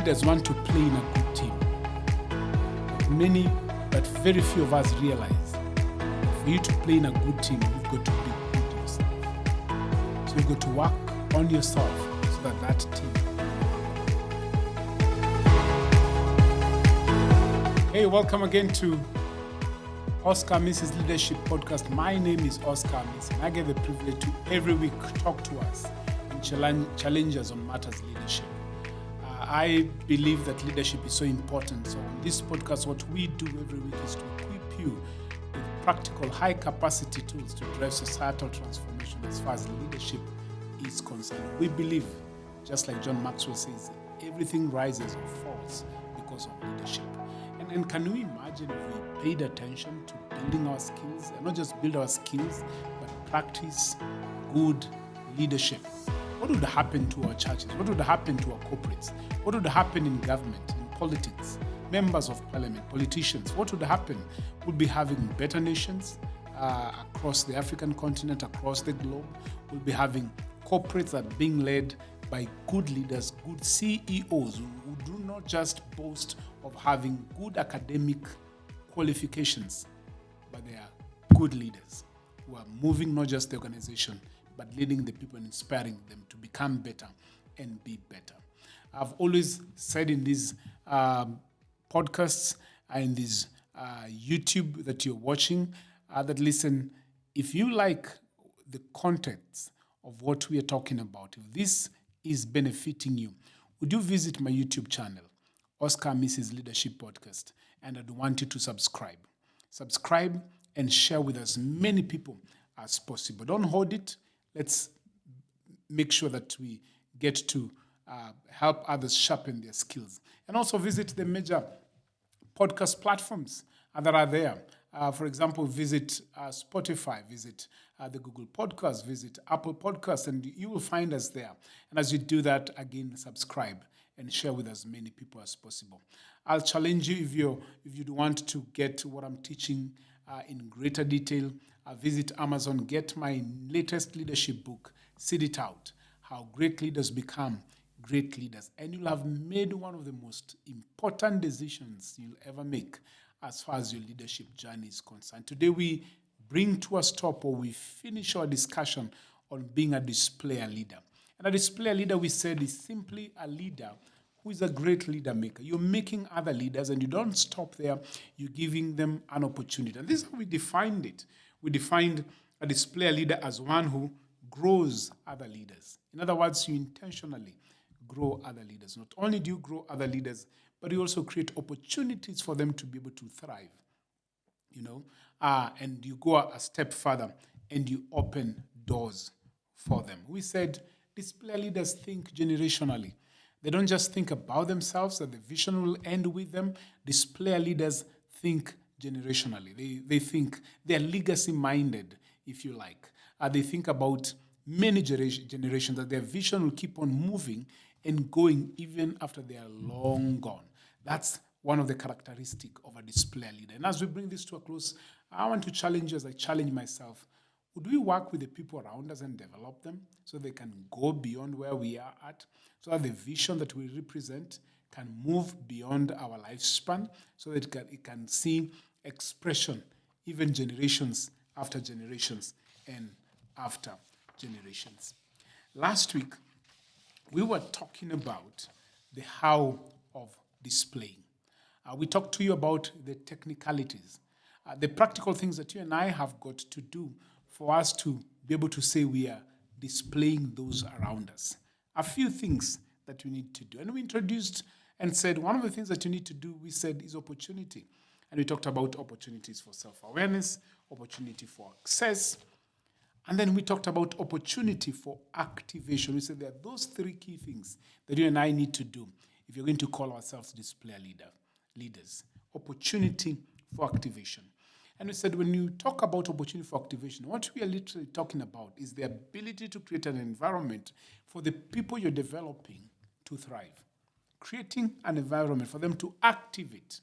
leaders want to play in a good team. But very few of us realize that for you to play in a good team, you've got to be good yourself. So you've got to work on yourself so that team. Hey, welcome again to Oscar Mrs. Leadership Podcast. My name is Oscar Miss, and I get the privilege to every week talk to us and challenge us on matters leadership. I believe that leadership is so important. So on this podcast, what we do every week is to equip you with practical, high-capacity tools to drive societal transformation as far as leadership is concerned. We believe, just like John Maxwell says, everything rises or falls because of leadership. And can we imagine if we paid attention to building our skills, and not just build our skills, but practice good leadership? What would happen to our churches? What would happen to our corporates? What would happen in government, in politics, members of parliament, politicians? What would happen? We'd be having better nations across the African continent, across the globe. We'll be having corporates that are being led by good leaders, good CEOs who do not just boast of having good academic qualifications, but they are good leaders who are moving not just the organization, but leading the people and inspiring them to become better and be better. I've always said in these podcasts and these YouTube that you're watching, that listen, if you like the context of what we are talking about, if this is benefiting you, would you visit my YouTube channel, Oscar Mrs. Leadership Podcast, and I'd want you to subscribe. Subscribe and share with as many people as possible. Don't hold it. Let's make sure that we get to help others sharpen their skills. And also visit the major podcast platforms that are there. For example, visit Spotify, visit the Google Podcast, visit Apple Podcasts, and you will find us there. And as you do that, again, subscribe and share with as many people as possible. I'll challenge you if you want to get what I'm teaching in greater detail. Visit Amazon, get my latest leadership book, Sit It Out, How Great Leaders Become Great Leaders. And you'll have made one of the most important decisions you'll ever make as far as your leadership journey is concerned. Today we bring to a stop, or we finish our discussion on being a displayer leader. And a displayer leader, we said, is simply a leader who is a great leader maker. You're making other leaders, and you don't stop there. You're giving them an opportunity. And this is how we defined it. We defined a displayer leader as one who grows other leaders. In other words, you intentionally grow other leaders. Not only do you grow other leaders, but you also create opportunities for them to be able to thrive. And you go a step further and you open doors for them. We said displayer leaders think generationally. They don't just think about themselves, that the vision will end with them. Displayer leaders think generationally. They think they're legacy-minded, if you like. They think about many generations, that their vision will keep on moving and going even after they are long gone. That's one of the characteristics of a displayer leader. And as we bring this to a close, I want to challenge you as I challenge myself. Would we work with the people around us and develop them so they can go beyond where we are at, so that the vision that we represent can move beyond our lifespan, so that it can see expression even generations after generations and after generations. Last week, we were talking about the how of displaying. We talked to you about the technicalities, the practical things that you and I have got to do for us to be able to say we are displaying those around us. A few things that we need to do. And we introduced and said one of the things that you need to do, we said, is opportunity. And we talked about opportunities for self-awareness, opportunity for access, and then we talked about opportunity for activation. We said there are those three key things that you and I need to do if you're going to call ourselves displayer leaders. Opportunity for activation. And we said when you talk about opportunity for activation, what we are literally talking about is the ability to create an environment for the people you're developing to thrive. Creating an environment for them to activate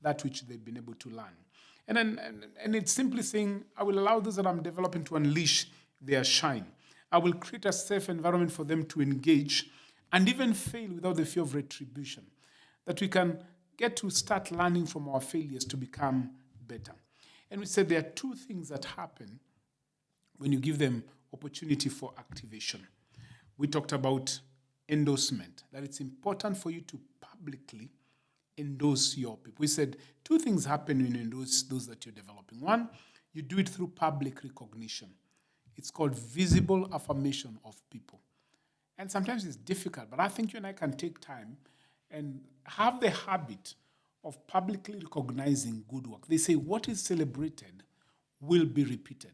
that which they've been able to learn. And it's simply saying, I will allow those that I'm developing to unleash their shine. I will create a safe environment for them to engage and even fail without the fear of retribution. that we can get to start learning from our failures to become better. And we said there are two things that happen when you give them opportunity for activation. We talked about endorsement, that it's important for you to publicly endorse your people. We said two things happen when you endorse those that you're developing. One, you do it through public recognition. It's called visible affirmation of people. And sometimes it's difficult, but I think you and I can take time and have the habit of publicly recognizing good work. They say what is celebrated will be repeated.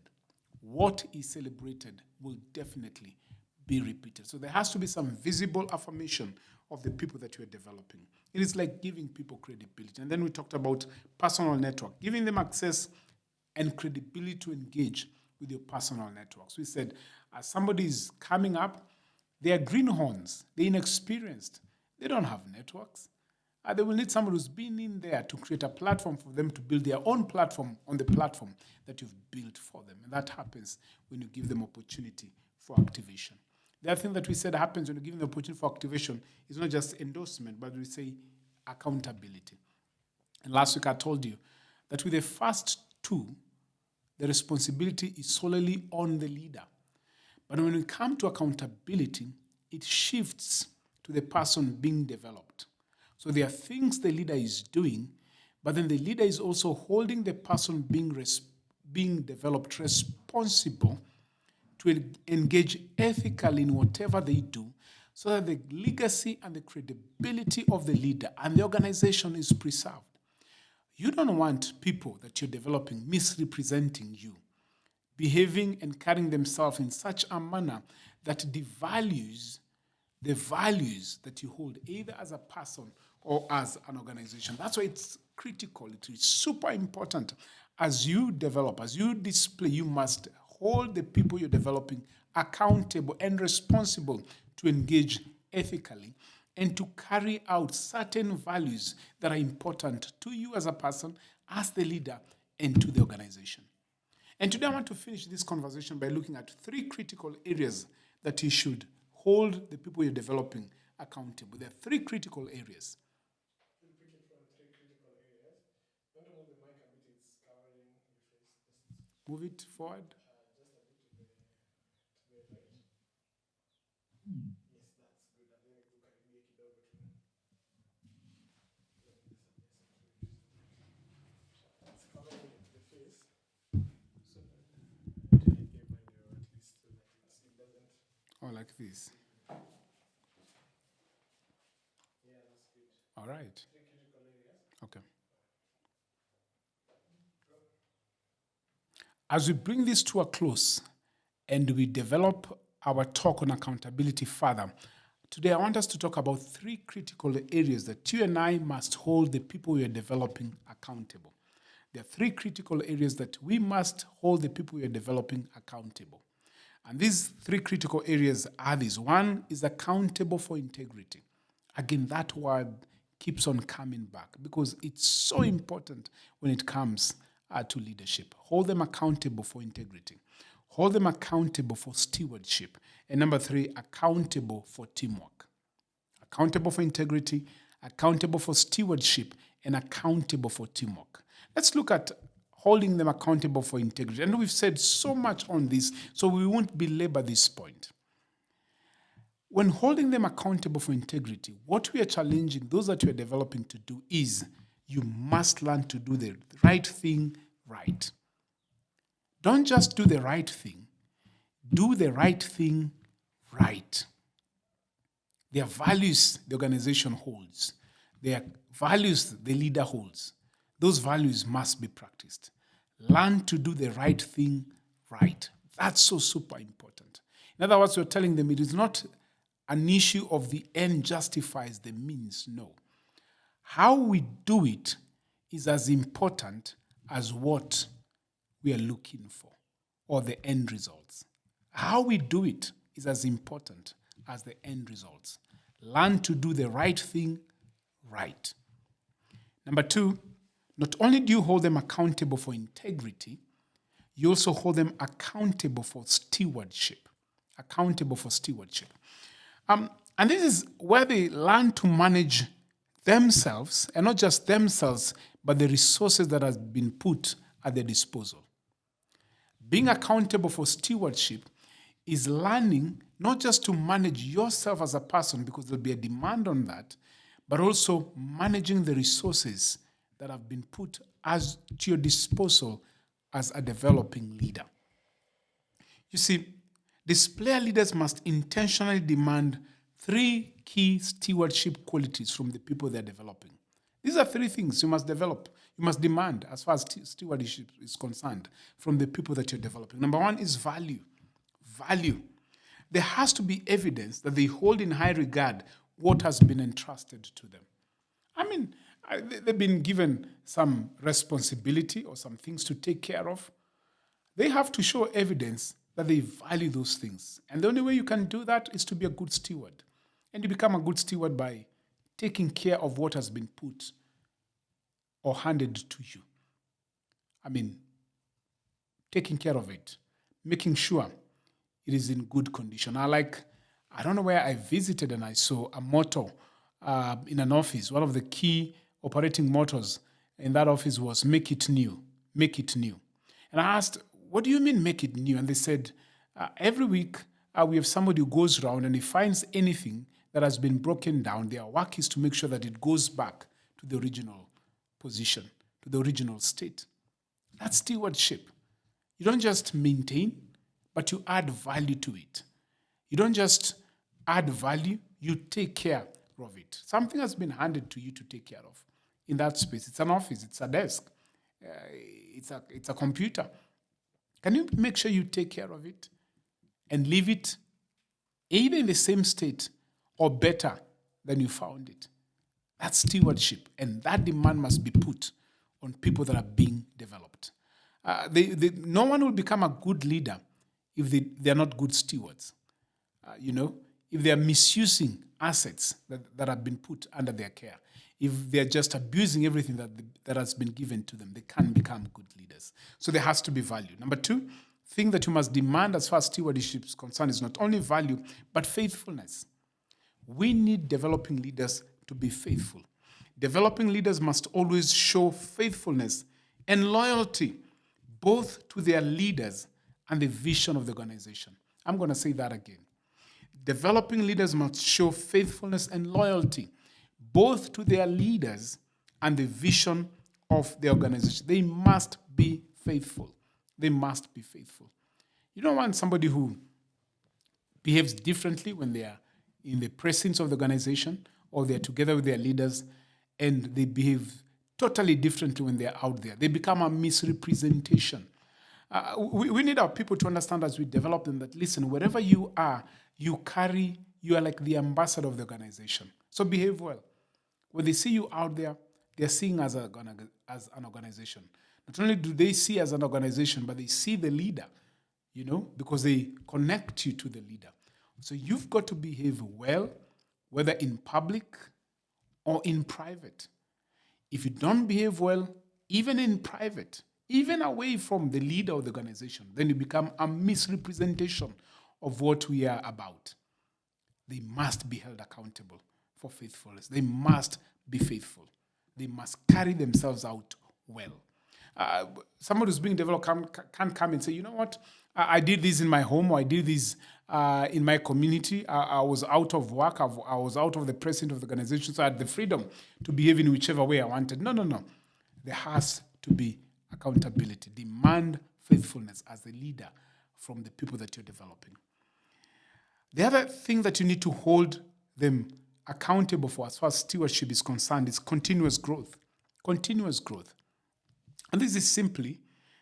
What is celebrated will definitely be repeated. So there has to be some visible affirmation of the people that you are developing. It is like giving people credibility. And then we talked about personal network, giving them access and credibility to engage with your personal networks. We said, as somebody is coming up, they are greenhorns, they're inexperienced, they don't have networks. They will need somebody who's been in there to create a platform for them to build their own platform on the platform that you've built for them. And that happens when you give them opportunity for activation. The other thing that we said happens when you give them the opportunity for activation is not just endorsement, but we say accountability. And last week I told you that with the first two, the responsibility is solely on the leader. But when we come to accountability, it shifts to the person being developed. So there are things the leader is doing, but then the leader is also holding the person being developed responsible to engage ethically in whatever they do, so that the legacy and the credibility of the leader and the organization is preserved. You don't want people that you're developing misrepresenting you, behaving and carrying themselves in such a manner that devalues the values that you hold, either as a person or as an organization. That's why it's critical. It is super important. As you develop, as you display, you must hold the people you're developing accountable and responsible to engage ethically and to carry out certain values that are important to you as a person, as the leader, and to the organization. And today I want to finish this conversation by looking at three critical areas that you should hold the people you're developing accountable. There are three critical areas. We'll pick it from three critical areas. Want to move the mic a bit, it's covering your face. Move it forward. Just a bit to the right. Yes, that's good. And then ukaribie kidogo tu. It's covering the face. So at least so that it doesn't. Oh, like this. Yeah, that's good. All right. Three critical areas. Okay. As we bring this to a close and we develop our talk on accountability further, today I want us to talk about three critical areas that you and I must hold the people we are developing accountable. There are three critical areas that we must hold the people we are developing accountable. And these three critical areas are these. One is accountable for integrity. Again, that word keeps on coming back because it's so important when it comes to leadership. Hold them accountable for integrity. Hold them accountable for stewardship. And number three, accountable for teamwork. Accountable for integrity, accountable for stewardship, and accountable for teamwork. Let's look at holding them accountable for integrity. And we've said so much on this, so we won't belabor this point. When holding them accountable for integrity, what we are challenging those that we are developing to do is you must learn to do the right thing right. Don't just do the right thing. Do the right thing right. There are values the organization holds. There are values the leader holds. Those values must be practiced. Learn to do the right thing right. That's so super important. In other words, we're telling them it is not an issue of the end justifies the means. No. How we do it is as important as what we are looking for or the end results. How we do it is as important as the end results. Learn to do the right thing right. Number two, not only do you hold them accountable for integrity, you also hold them accountable for stewardship. Accountable for stewardship. And this is where they learn to manage themselves, and not just themselves, but the resources that have been put at their disposal. Being accountable for stewardship is learning not just to manage yourself as a person, because there'll be a demand on that, but also managing the resources that have been put as to your disposal as a developing leader. You see, display leaders must intentionally demand 3 key stewardship qualities from the people they're developing. These are 3 things you must develop. You must demand, as far as stewardship is concerned, from the people that you're developing. Number 1 is value. Value. There has to be evidence that they hold in high regard what has been entrusted to them. I mean, they've been given some responsibility or some things to take care of. They have to show evidence that they value those things. And the only way you can do that is to be a good steward. And you become a good steward by taking care of what has been put or handed to you. I mean, taking care of it, making sure it is in good condition. I don't know where I visited and I saw a motto in an office. One of the key operating mottos in that office was "Make it new, make it new." And I asked, "What do you mean make it new?" And they said, every week we have somebody who goes around and he finds anything that has been broken down. Their work is to make sure that it goes back to the original position, to the original state. That's stewardship. You don't just maintain, but you add value to it. You don't just add value, you take care of it. Something has been handed to you to take care of in that space. It's an office, it's a desk, it's a computer. Can you make sure you take care of it and leave it either in the same state or better than you found it? That's stewardship, and that demand must be put on people that are being developed. No one will become a good leader if they're not good stewards. If they're misusing assets that have been put under their care, if they're just abusing everything that has been given to them, they can't become good leaders. So there has to be value. Number 2, thing that you must demand as far as stewardship is concerned is not only value, but faithfulness. We need developing leaders to be faithful. Developing leaders must always show faithfulness and loyalty, both to their leaders and the vision of the organization. I'm going to say that again. Developing leaders must show faithfulness and loyalty, both to their leaders and the vision of the organization. They must be faithful. They must be faithful. You don't want somebody who behaves differently when they are in the presence of the organization or they're together with their leaders, and they behave totally differently when they're out there. They become a misrepresentation. We need our people to understand as we develop them that, listen, wherever you are, you are like the ambassador of the organization. So behave well. When they see you out there, they're seeing as an organization. Not only do they see as an organization, but they see the leader, because they connect you to the leader. So you've got to behave well, whether in public or in private. If you don't behave well, even in private, even away from the leader of the organization, then you become a misrepresentation of what we are about. They must be held accountable for faithfulness. They must be faithful. They must carry themselves out well. Somebody who's being developed can't come and say, you know what, I did this in my home, or I did this in my community. I was out of work. I was out of the president of the organization, so I had the freedom to behave in whichever way I wanted. No. There has to be accountability. Demand faithfulness as the leader from the people that you're developing. The other thing that you need to hold them accountable for as far as stewardship is concerned is continuous growth. Continuous growth. And this is simply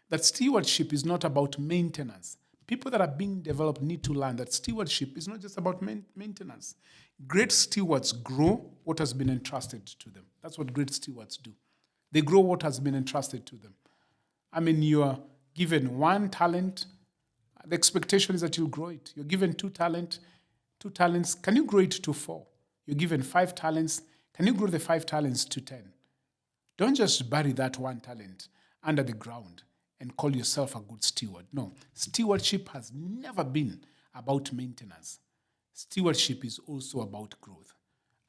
that stewardship is not about maintenance. People that are being developed need to learn that stewardship is not just about maintenance. Great stewards grow what has been entrusted to them. That's what great stewards do. They grow what has been entrusted to them. I mean, you are given 1 talent. The expectation is that you'll grow it. You're given 2 talents. Can you grow it to 4? You're given 5 talents. Can you grow the 5 talents to 10? Don't just bury that 1 talent under the ground and call yourself a good steward. No, stewardship has never been about maintenance. Stewardship is also about growth.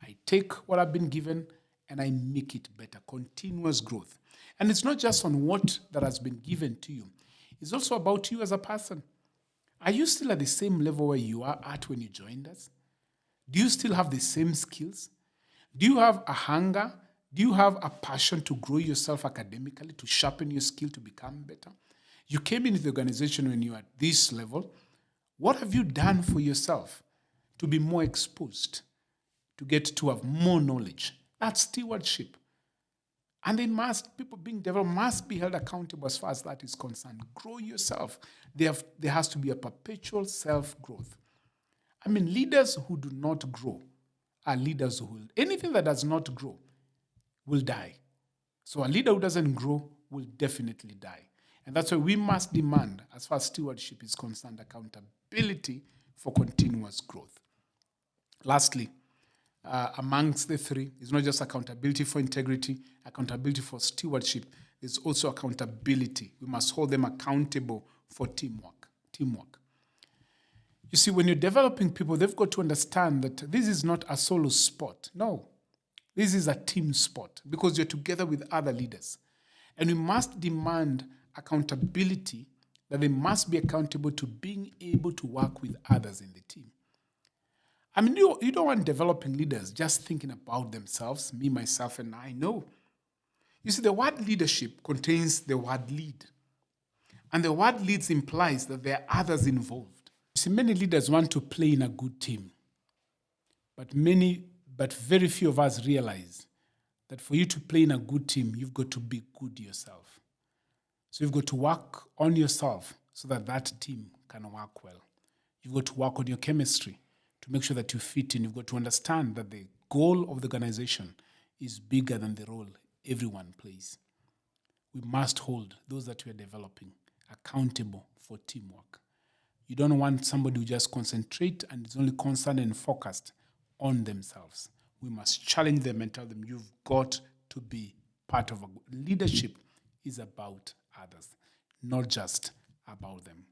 I take what I've been given and I make it better. Continuous growth. And it's not just on what that has been given to you. It's also about you as a person. Are you still at the same level where you are at when you joined us? Do you still have the same skills? Do you have a hunger? Do you have a passion to grow yourself academically, to sharpen your skill, to become better? You came into the organization when you were at this level. What have you done for yourself to be more exposed, to get to have more knowledge? That's stewardship. And people being developed must be held accountable as far as that is concerned. Grow yourself. There has to be a perpetual self-growth. I mean, leaders who do not grow are leaders who will, anything that does not grow will die. So a leader who doesn't grow will definitely die. And that's why we must demand, as far as stewardship is concerned, accountability for continuous growth. Lastly, amongst the three, it's not just accountability for integrity, accountability for stewardship. There's also accountability. We must hold them accountable for teamwork. You see, when you're developing people, they've got to understand that this is not a solo sport. No, this is a team sport because you're together with other leaders. And we must demand accountability, that they must be accountable to being able to work with others in the team. I mean, you don't want developing leaders just thinking about themselves, me, myself, and I. No. You see, the word leadership contains the word lead. And the word leads implies that there are others involved. You see, many leaders want to play in a good team. But very few of us realize that for you to play in a good team, you've got to be good yourself. So you've got to work on yourself so that that team can work well. You've got to work on your chemistry to make sure that you fit in. You've got to understand that the goal of the organization is bigger than the role everyone plays. We must hold those that we are developing accountable for teamwork. You don't want somebody who just concentrate and is only concerned and focused on themselves. We must challenge them and tell them, you've got to be part of leadership is about others, not just about them.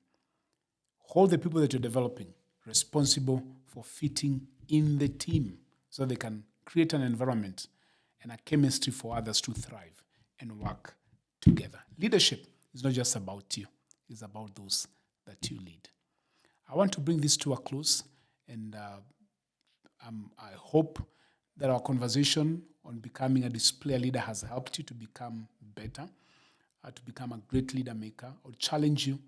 Hold the people that you're developing responsible for fitting in the team so they can create an environment and a chemistry for others to thrive and work together. Leadership is not just about you. It's about those that you lead. I want to bring this to a close, and I hope that our conversation on becoming a display leader has helped you to become better, to become a great leader maker. I would challenge you.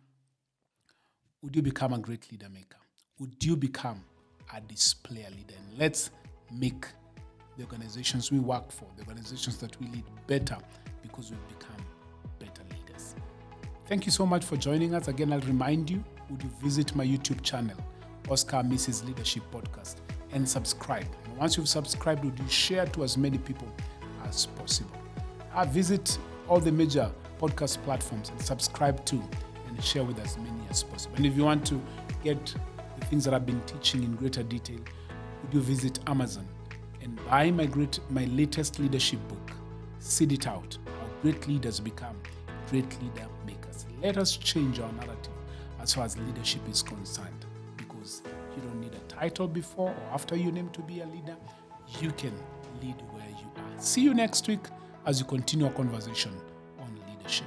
Would you become a great leader maker? Would you become a display leader? And let's make the organizations we work for, the organizations that we lead, better because we've become better leaders. Thank you so much for joining us. Again, I'll remind you, would you visit my YouTube channel, Oscar Mrs. Leadership Podcast, and subscribe. And once you've subscribed, would you share to as many people as possible? Visit all the major podcast platforms and subscribe to and share with as many as possible. And if you want to get the things that I've been teaching in greater detail, would you visit Amazon and buy my latest leadership book, Seed It Out, How Great Leaders Become Great Leader Makers. Let us change our narrative as far as leadership is concerned, because you don't need a title before or after your name to be a leader. You can lead where you are. See you next week as you continue our conversation on leadership.